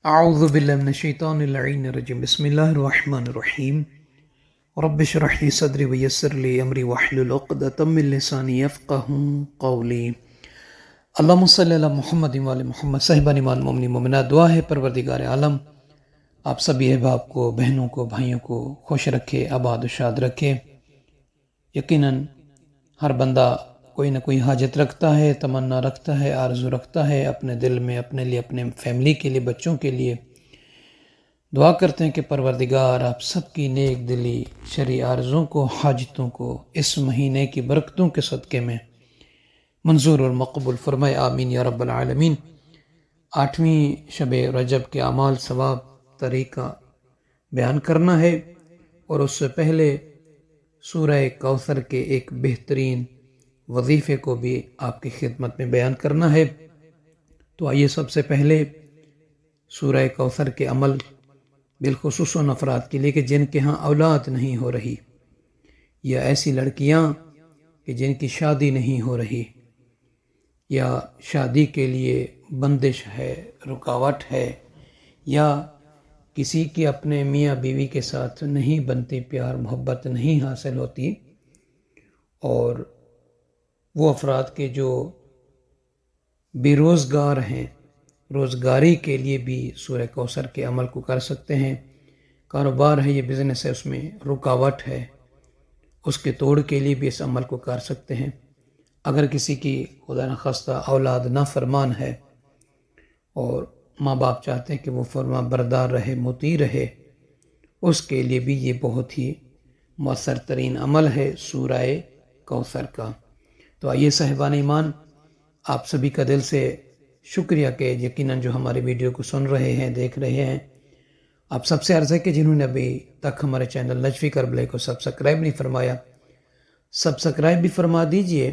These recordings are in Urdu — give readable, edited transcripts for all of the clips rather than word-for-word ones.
اعوذ باللہ من الشیطان اللعین الرجیم بسم اللہ الرحمن الرحیم رب اشرح لی صدری ویسر لی امری واحلل عقدۃ من لسانی یفقهوا قولی اللہم صلی علی محمد وعلی محمد صاحبان ایمان مومنین مومنات، دعا ہے پروردگار عالم آپ سبھی احباب کو، بہنوں کو، بھائیوں کو خوش رکھے، آباد و شاد رکھے۔ یقیناً ہر بندہ کوئی نہ کوئی حاجت رکھتا ہے، تمنا رکھتا ہے، آرزو رکھتا ہے اپنے دل میں، اپنے لیے، اپنے فیملی کے لیے، بچوں کے لیے۔ دعا کرتے ہیں کہ پروردگار آپ سب کی نیک دلی شرعی آرزوں کو، حاجتوں کو اس مہینے کی برکتوں کے صدقے میں منظور اور مقبول فرمائے، آمین یا رب العالمین۔ 8ویں شب رجب کے اعمال، ثواب، طریقہ بیان کرنا ہے، اور اس سے پہلے سورہ کوثر کے ایک بہترین وظیفے کو بھی آپ کی خدمت میں بیان کرنا ہے۔ تو آئیے سب سے پہلے سورہ کوثر کے عمل، بالخصوص ان افراد کے لیے کہ جن کے ہاں اولاد نہیں ہو رہی، یا ایسی لڑکیاں کہ جن کی شادی نہیں ہو رہی، یا شادی کے لیے بندش ہے، رکاوٹ ہے، یا کسی کی اپنے میاں بیوی کے ساتھ نہیں بنتی، پیار محبت نہیں حاصل ہوتی، اور وہ افراد کے جو بے روزگار ہیں، روزگاری کے لیے بھی سورہ کوثر کے عمل کو کر سکتے ہیں۔ کاروبار ہے، یہ بزنس ہے، اس میں رکاوٹ ہے، اس کے توڑ کے لیے بھی اس عمل کو کر سکتے ہیں۔ اگر کسی کی خدا نخواستہ اولاد نافرمان ہے اور ماں باپ چاہتے ہیں کہ وہ فرما بردار رہے، مطیع رہے، اس کے لیے بھی یہ بہت ہی مؤثر ترین عمل ہے سورہ کوثر کا۔ تو آئیے صاحبان ایمان، آپ سبھی کا دل سے شکریہ کہ یقیناً جو ہماری ویڈیو کو سن رہے ہیں، دیکھ رہے ہیں، آپ سب سے عرض ہے کہ جنہوں نے ابھی تک ہمارے چینل نجفی کربلے کو سبسکرائب نہیں فرمایا، سبسکرائب بھی فرما دیجئے،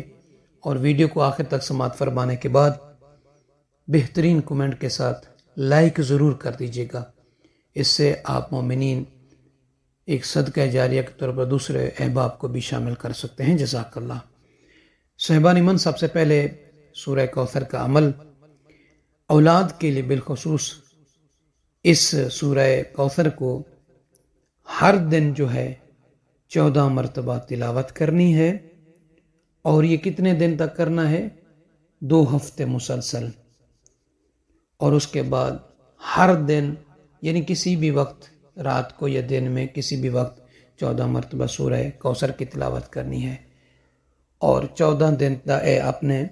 اور ویڈیو کو آخر تک سماعت فرمانے کے بعد بہترین کومنٹ کے ساتھ لائک ضرور کر دیجئے گا۔ اس سے آپ مومنین ایک صدقہ جاریہ کے طور پر دوسرے احباب کو بھی شامل کر سکتے ہیں۔ جزاک اللہ۔ صاحبان ایمان، سب سے پہلے سورہ کوثر کا عمل اولاد کے لیے، بالخصوص اس سورہ کوثر کو ہر دن جو ہے 14 مرتبہ تلاوت کرنی ہے، اور یہ کتنے دن تک کرنا ہے؟ 2 ہفتے مسلسل، اور اس کے بعد ہر دن، یعنی کسی بھی وقت، رات کو یا دن میں کسی بھی وقت 14 مرتبہ سورہ کوثر کی تلاوت کرنی ہے، اور 14 دن آپ نے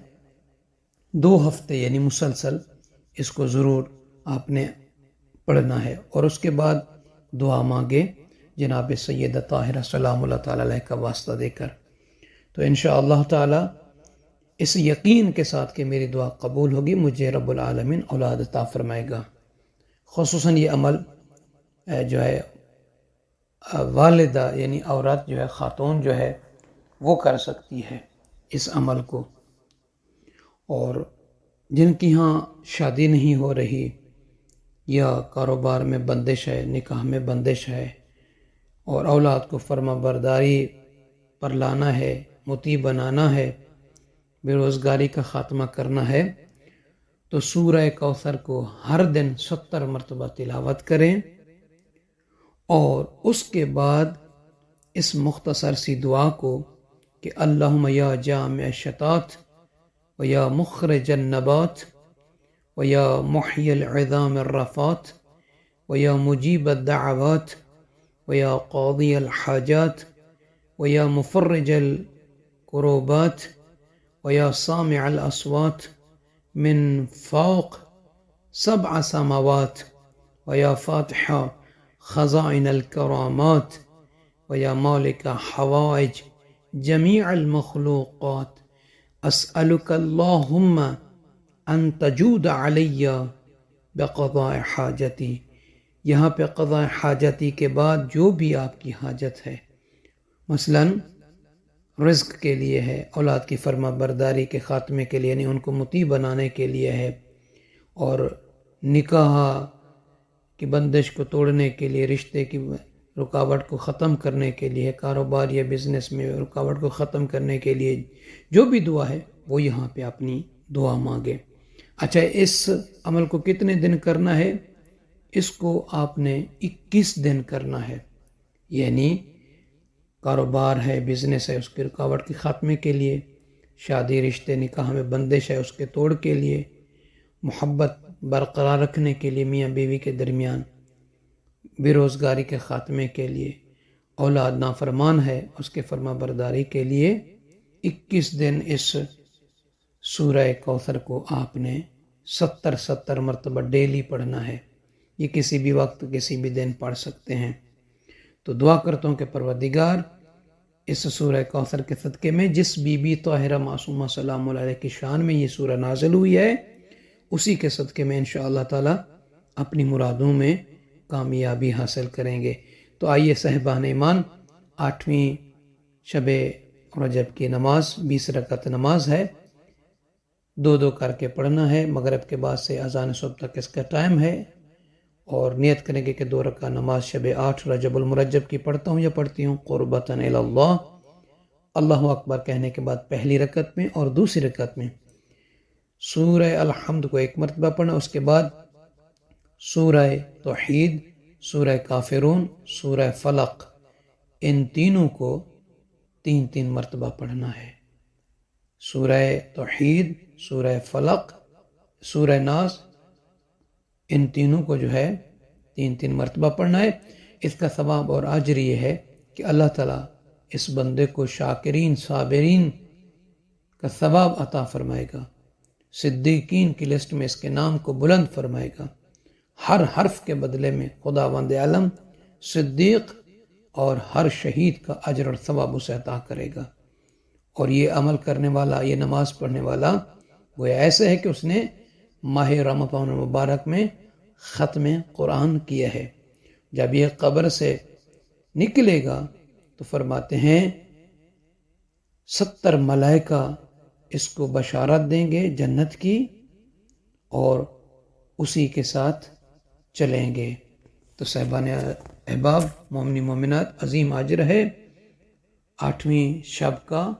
2 ہفتے یعنی مسلسل اس کو ضرور آپ نے پڑھنا ہے، اور اس کے بعد دعا مانگے جناب سیدہ طاہرہ سلام اللہ تعالیٰ علیہ کا واسطہ دے کر۔ تو انشاءاللہ تعالیٰ اس یقین کے ساتھ کہ میری دعا قبول ہوگی، مجھے رب العالمین اولاد عطا فرمائے گا۔ خصوصاً یہ عمل جو ہے والدہ یعنی عورت جو ہے، خاتون جو ہے، وہ کر سکتی ہے اس عمل کو، اور جن کی ہاں شادی نہیں ہو رہی، یا کاروبار میں بندش ہے، نکاح میں بندش ہے، اور اولاد کو فرما برداری پر لانا ہے، مطیع بنانا ہے، بے روزگاری کا خاتمہ کرنا ہے، تو سورہ کوثر کو ہر دن 70 مرتبہ تلاوت کریں، اور اس کے بعد اس مختصر سی دعا کو کہ اللہم یا جامع الشتات و یا مخرج النبات و یا محی العظام الرفات و یا مجیب الدعوات و یا قاضی الحاجات و یا مفرج الکروبات و یا سامع الاصوات من فوق 7 سماوات و یا فاتح خزائن الکرامات و یا مالک حوائج جمیع المخلوقات اسألک اللہم ان تجود علی بقضاء حاجتی۔ یہاں پہ قضاء حاجتی کے بعد جو بھی آپ کی حاجت ہے، مثلاً رزق کے لیے ہے، اولاد کی فرما برداری کے خاتمے کے لیے، یعنی ان کو مطیع بنانے کے لیے ہے، اور نکاح کی بندش کو توڑنے کے لیے، رشتے کی رکاوٹ کو ختم کرنے کے لیے، کاروبار یا بزنس میں رکاوٹ کو ختم کرنے کے لیے، جو بھی دعا ہے وہ یہاں پہ اپنی دعا مانگے۔ اچھا، اس عمل کو کتنے دن کرنا ہے؟ اس کو آپ نے 21 دن کرنا ہے، یعنی کاروبار ہے، بزنس ہے، اس کی رکاوٹ کے خاتمے کے لیے، شادی رشتے نکاح میں بندش ہے اس کے توڑ کے لیے، محبت برقرار رکھنے کے لیے میاں بیوی کے درمیان، بے روزگاری کے خاتمے کے لیے، اولاد نافرمان ہے اس کے فرما برداری کے لیے 21 دن اس سورہ کوثر کو آپ نے 70 مرتبہ ڈیلی پڑھنا ہے۔ یہ کسی بھی وقت کسی بھی دن پڑھ سکتے ہیں۔ تو دعا کرتا ہوں کہ پروردگار اس سورہ کوثر کے صدقے میں جس بی بی طاہرہ معصومہ سلام اللہ علیہ کی شان میں یہ سورہ نازل ہوئی ہے، اسی کے صدقے میں انشاءاللہ تعالی اپنی مرادوں میں کامیابی حاصل کریں گے۔ تو آئیے صاحبان ایمان، 8ویں شب رجب کی نماز 20 رکعت نماز ہے، 2 کر کے پڑھنا ہے۔ مغرب کے بعد سے اذان صبح تک اس کا ٹائم ہے، اور نیت کریں گے کہ 2 رکعت نماز شب 8 رجب المرجب کی پڑھتا ہوں یا پڑھتی ہوں، قربتاً الی اللہ۔ اللہ اکبر کہنے کے بعد پہلی رکعت میں اور دوسری رکعت میں سورہ الحمد کو 1 مرتبہ پڑھنا، اس کے بعد سورہ توحید، سورہ کافرون، سورہ فلق، ان تینوں کو 3 مرتبہ پڑھنا ہے۔ سورہ توحید، سورہ فلق، سورہ ناس، ان تینوں کو جو ہے 3 مرتبہ پڑھنا ہے۔ اس کا ثواب اور اجر یہ ہے کہ اللہ تعالیٰ اس بندے کو شاکرین صابرین کا ثواب عطا فرمائے گا، صدیقین کی لسٹ میں اس کے نام کو بلند فرمائے گا، ہر حرف کے بدلے میں خداوند عالم صدیق اور ہر شہید کا اجر اور ثواب اسے عطا کرے گا۔ اور یہ عمل کرنے والا، یہ نماز پڑھنے والا گویا ایسے ہے کہ اس نے ماہ رمضان المبارک میں ختم قرآن کیا ہے۔ جب یہ قبر سے نکلے گا تو فرماتے ہیں 70 ملائکہ اس کو بشارت دیں گے جنت کی، اور اسی کے ساتھ چلیں گے۔ تو صاحبان احباب، مومنی مومنات، عظیم اجر ہے 8ویں شب کا،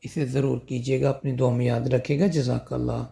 اسے ضرور کیجیے گا، اپنی دعا میں یاد رکھے گا۔ جزاک اللہ۔